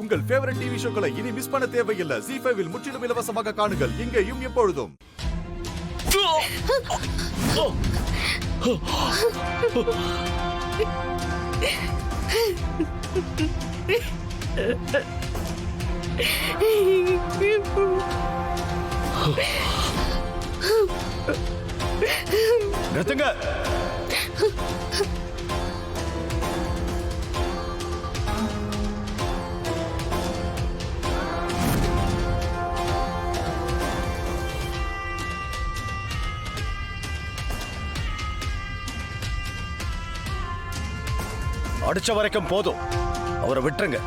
உங்கள் favourite TV ஷோக்களை இனி miss பண்ண தேவையில்லை. ZEE5 இல் முற்றிலும் இலவசமாக காணுங்கள், இங்கேயும் எப்பொழுதும். நிறுத்துங்க. அடிச்ச வரைக்கும் போதும், அவரை விட்டுருங்க.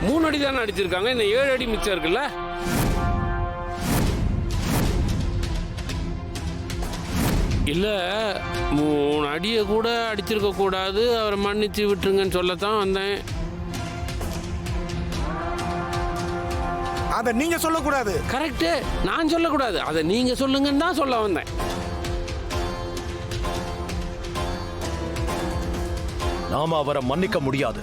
3 அடி தானே அடிச்சிருக்காங்க, இந்த 7 அடி மிச்சம் இருக்குல்ல. இல்ல 3 அடியை கூட அடிச்சிருக்க கூடாது, அவரை மன்னிச்சு விட்டுருங்கன்னு சொல்லத்தான் வந்தேன். அத நீங்க சொல்லக்கூடாது. கரெக்ட், நான் சொல்லக்கூடாது, அதை நீங்க சொல்லுங்கன்னு தான் சொல்ல வந்தேன். நாம அவரை மன்னிக்க முடியாது.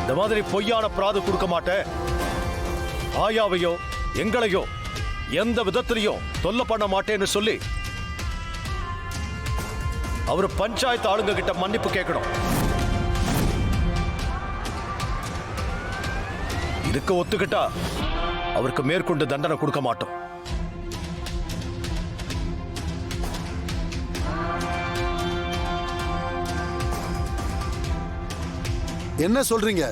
இந்த மாதிரி பொய்யான பிராது கொடுக்க மாட்டேன். ஆயாவையோ எங்களையோ எந்த விதத்திலையும் தொல்லை பண்ண மாட்டேன்னு சொல்லி அவர் பஞ்சாயத்து ஆளுங்க கிட்ட மன்னிப்பு கேட்கணும். இதுக்கு ஒத்துக்கிட்டா அவருக்கு மேற்கொண்டு தண்டனை கொடுக்க மாட்டோம். என்ன சொல்றீங்க?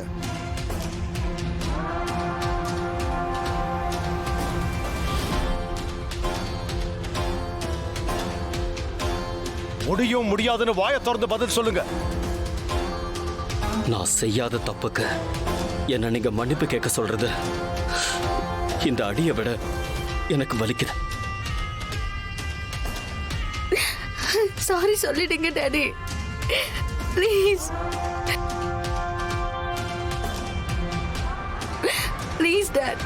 முடியும் முடியாதுன்னு வாயை திறந்து பதில் சொல்லுங்க. நான் செய்யாத தப்புக்கு என்ன நீங்க மன்னிப்பு கேட்க சொல்றது இந்த அடியை விட எனக்கு வலிக்குது. சாரி சொல்லிடுங்க டாடி, ப்ளீஸ் ப்ளீஸ் டாட்,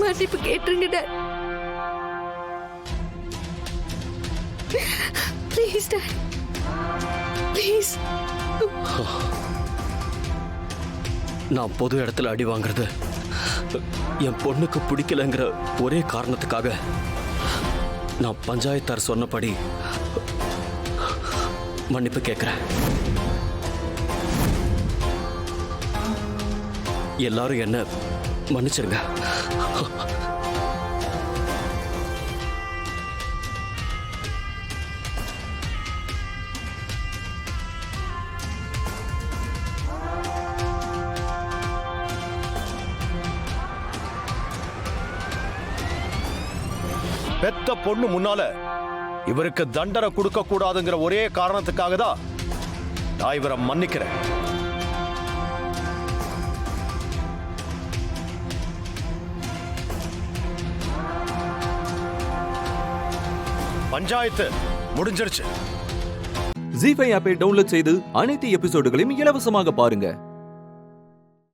மன்னிப்பு கேட்டுருங்க டாட், ப்ளீஸ் டாட், ப்ளீஸ். நான் பொது இடத்துல அடி வாங்குறது என் பொண்ணுக்கு பிடிக்கலங்கிற ஒரே காரணத்துக்காக நான் பஞ்சாயத்தார் சொன்னபடி மன்னிப்பு கேட்கிறேன். எல்லாரும் என்ன மன்னிச்சிருங்க. பெத்த பொண்ணு முன்னால இவருக்கு தண்டனை கொடுக்க கூடாதுங்கிற ஒரே காரணத்துக்காக தான் நான் இவரை மன்னிக்கிறேன். பஞ்சாயத்து முடிஞ்சிருச்சு. ZEE5 ஆப்பை டவுன்லோட் செய்து அனைத்து எபிசோடுகளையும் இலவசமாக பாருங்க.